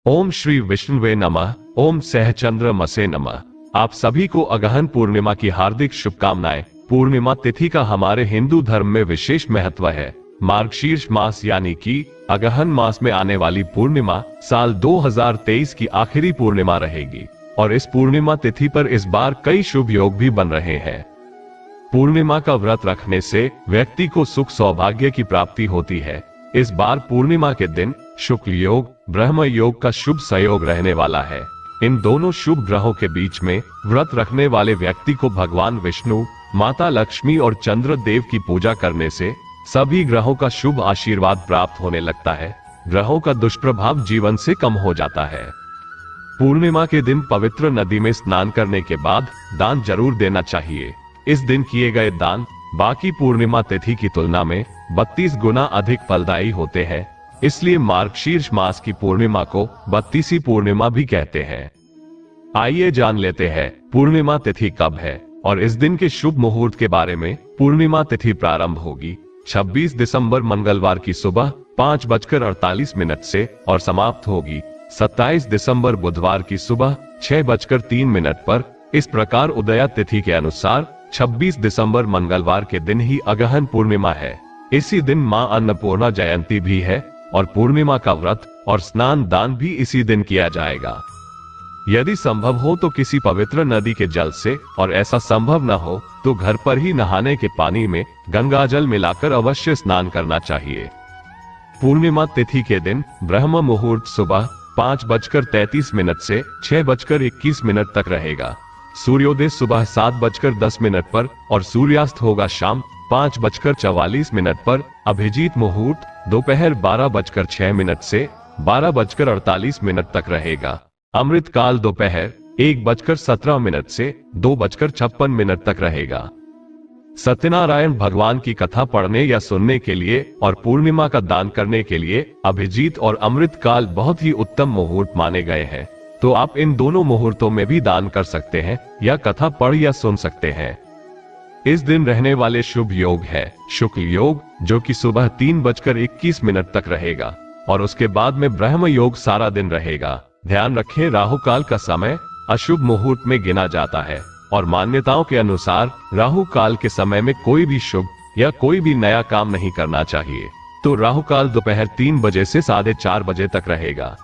ओम श्री विष्णुवे नमः। ओम सहचंद्रमसे नमः। आप सभी को अगहन पूर्णिमा की हार्दिक शुभकामनाएं। पूर्णिमा तिथि का हमारे हिंदू धर्म में विशेष महत्व है। मार्गशीर्ष मास यानी कि अगहन मास में आने वाली पूर्णिमा साल 2023 की आखिरी पूर्णिमा रहेगी और इस पूर्णिमा तिथि पर इस बार कई शुभ योग भी बन रहे हैं। पूर्णिमा का व्रत रखने से व्यक्ति को सुख सौभाग्य की प्राप्ति होती है। इस बार पूर्णिमा के दिन शुक्ल योग ब्रह्म योग का शुभ संयोग रहने वाला है। इन दोनों शुभ ग्रहों के बीच में व्रत रखने वाले व्यक्ति को भगवान विष्णु, माता लक्ष्मी और चंद्र देव की पूजा करने से सभी ग्रहों का शुभ आशीर्वाद प्राप्त होने लगता है। ग्रहों का दुष्प्रभाव जीवन से कम हो जाता है। पूर्णिमा के दिन पवित्र नदी में स्नान करने के बाद दान जरूर देना चाहिए। इस दिन किए गए दान बाकी पूर्णिमा तिथि की तुलना में 32 गुना अधिक फलदायी होते हैं। इसलिए मार्गशीर्ष मास की पूर्णिमा को 32वीं पूर्णिमा भी कहते हैं। आइए जान लेते हैं पूर्णिमा तिथि कब है और इस दिन के शुभ मुहूर्त के बारे में। पूर्णिमा तिथि प्रारंभ होगी 26 दिसंबर मंगलवार की सुबह 5:48 से और समाप्त होगी 27 दिसंबर बुधवार की सुबह 6:03 पर। इस प्रकार उदया तिथि के अनुसार 26 दिसंबर मंगलवार के दिन ही अगहन पूर्णिमा है। इसी दिन मां अन्नपूर्णा जयंती भी है और पूर्णिमा का व्रत और स्नान दान भी इसी दिन किया जाएगा। यदि संभव हो तो किसी पवित्र नदी के जल से, और ऐसा संभव न हो तो घर पर ही नहाने के पानी में गंगा जल मिलाकर अवश्य स्नान करना चाहिए। पूर्णिमा तिथि के दिन ब्रह्म मुहूर्त सुबह 5:33 से 6:21 तक रहेगा। सूर्योदय सुबह 7:10 पर और सूर्यास्त होगा शाम 5:44 पर। अभिजीत मुहूर्त दोपहर 12:06 से 12:48 तक रहेगा। अमृत काल दोपहर 1:17 से 2:56 तक रहेगा। सत्यनारायण भगवान की कथा पढ़ने या सुनने के लिए और पूर्णिमा का दान करने के लिए अभिजीत और अमृत काल बहुत ही उत्तम मुहूर्त माने गए हैं। तो आप इन दोनों मुहूर्तों में भी दान कर सकते हैं या कथा पढ़ या सुन सकते हैं। इस दिन रहने वाले शुभ योग है शुक्ल योग, जो कि सुबह 3:21 तक रहेगा और उसके बाद में ब्रह्म योग सारा दिन रहेगा। ध्यान रखें, राहु काल का समय अशुभ मुहूर्त में गिना जाता है और मान्यताओं के अनुसार राहु काल के समय में कोई भी शुभ या कोई भी नया काम नहीं करना चाहिए। तो राहु काल दोपहर 3 बजे से 4:30 बजे तक रहेगा।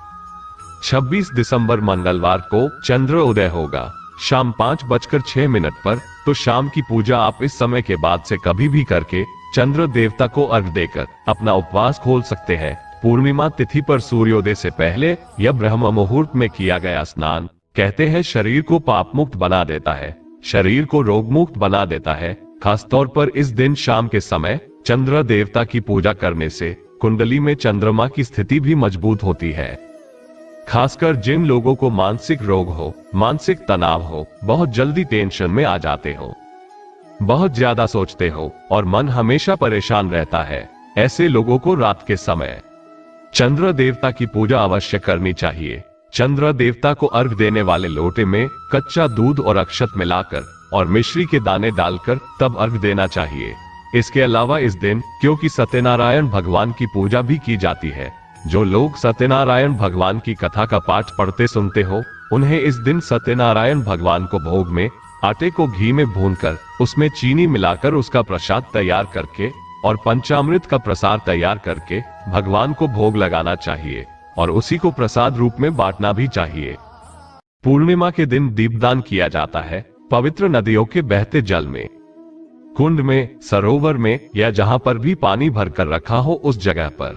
26 दिसंबर मंगलवार को चंद्र उदय होगा शाम 5:06 पर। तो शाम की पूजा आप इस समय के बाद से कभी भी करके चंद्र देवता को अर्घ्य देकर अपना उपवास खोल सकते हैं। पूर्णिमा तिथि पर सूर्योदय से पहले या ब्रह्म मुहूर्त में किया गया स्नान कहते हैं शरीर को पाप मुक्त बना देता है, शरीर को रोग मुक्त बना देता है। खासतौर पर इस दिन शाम के समय चंद्र देवता की पूजा करने से कुंडली में चंद्रमा की स्थिति भी मजबूत होती है। खासकर जिन लोगों को मानसिक रोग हो, मानसिक तनाव हो, बहुत जल्दी टेंशन में आ जाते हो, बहुत ज्यादा सोचते हो और मन हमेशा परेशान रहता है, ऐसे लोगों को रात के समय चंद्र देवता की पूजा अवश्य करनी चाहिए। चंद्र देवता को अर्घ देने वाले लोटे में कच्चा दूध और अक्षत मिलाकर और मिश्री के दाने डालकर तब अर्घ देना चाहिए। इसके अलावा इस दिन क्योंकि सत्यनारायण भगवान की पूजा भी की जाती है, जो लोग सत्यनारायण भगवान की कथा का पाठ पढ़ते सुनते हो, उन्हें इस दिन सत्यनारायण भगवान को भोग में आटे को घी में भूनकर उसमें चीनी मिलाकर उसका प्रसाद तैयार करके और पंचामृत का प्रसाद तैयार करके भगवान को भोग लगाना चाहिए और उसी को प्रसाद रूप में बांटना भी चाहिए। पूर्णिमा के दिन दीपदान किया जाता है पवित्र नदियों के बहते जल में, कुंड में, सरोवर में या जहां पर भी पानी भरकर रखा हो उस जगह पर।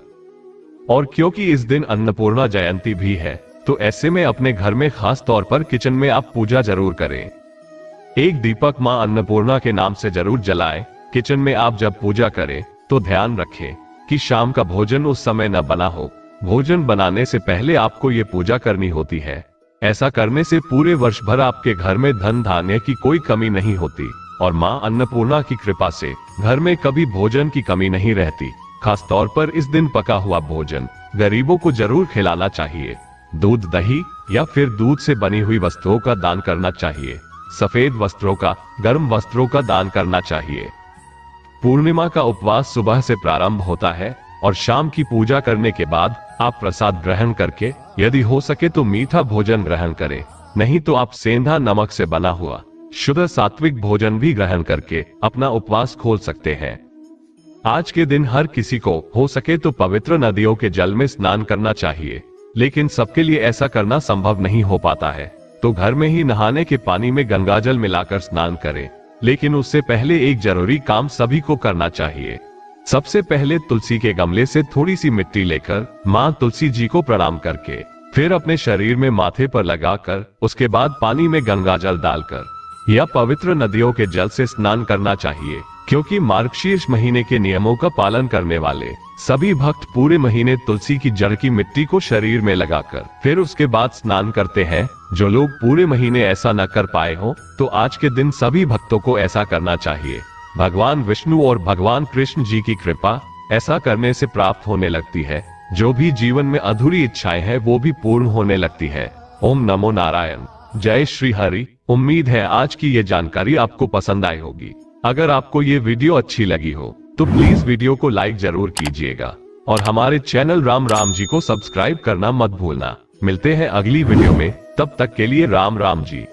और क्योंकि इस दिन अन्नपूर्णा जयंती भी है, तो ऐसे में अपने घर में खास तौर पर किचन में आप पूजा जरूर करें। एक दीपक मां अन्नपूर्णा के नाम से जरूर जलाएं। किचन में आप जब पूजा करें तो ध्यान रखें कि शाम का भोजन उस समय न बना हो। भोजन बनाने से पहले आपको ये पूजा करनी होती है। ऐसा करने से पूरे वर्ष भर आपके घर में धन धान्य की कोई कमी नहीं होती और मां अन्नपूर्णा की कृपा से घर में कभी भोजन की कमी नहीं रहती। खास तौर पर इस दिन पका हुआ भोजन गरीबों को जरूर खिलाना चाहिए। दूध, दही या फिर दूध से बनी हुई वस्तुओं का दान करना चाहिए। सफेद वस्त्रों का, गर्म वस्त्रों का दान करना चाहिए। पूर्णिमा का उपवास सुबह से प्रारंभ होता है और शाम की पूजा करने के बाद आप प्रसाद ग्रहण करके यदि हो सके तो मीठा भोजन ग्रहण करें, नहीं तो आप सेंधा नमक से बना हुआ शुद्ध सात्विक भोजन भी ग्रहण करके अपना उपवास खोल सकते हैं। आज के दिन हर किसी को हो सके तो पवित्र नदियों के जल में स्नान करना चाहिए, लेकिन सबके लिए ऐसा करना संभव नहीं हो पाता है, तो घर में ही नहाने के पानी में गंगाजल मिलाकर स्नान करें। लेकिन उससे पहले एक जरूरी काम सभी को करना चाहिए। सबसे पहले तुलसी के गमले से थोड़ी सी मिट्टी लेकर माँ तुलसी जी को प्रणाम करके फिर अपने शरीर में माथे पर लगाकर उसके बाद पानी में गंगाजल डालकर या पवित्र नदियों के जल से स्नान करना चाहिए, क्योंकि मार्गशीर्ष महीने के नियमों का पालन करने वाले सभी भक्त पूरे महीने तुलसी की जड़ की मिट्टी को शरीर में लगाकर फिर उसके बाद स्नान करते हैं। जो लोग पूरे महीने ऐसा न कर पाए हो तो आज के दिन सभी भक्तों को ऐसा करना चाहिए। भगवान विष्णु और भगवान कृष्ण जी की कृपा ऐसा करने से प्राप्त होने लगती है। जो भी जीवन में अधूरी इच्छाएं हैं वो भी पूर्ण होने लगती है। ओम नमो नारायण। जय श्री हरि। उम्मीद है आज की ये जानकारी आपको पसंद आई होगी। अगर आपको ये वीडियो अच्छी लगी हो तो प्लीज वीडियो को लाइक जरूर कीजिएगा और हमारे चैनल राम राम जी को सब्सक्राइब करना मत भूलना। मिलते हैं अगली वीडियो में, तब तक के लिए राम राम जी।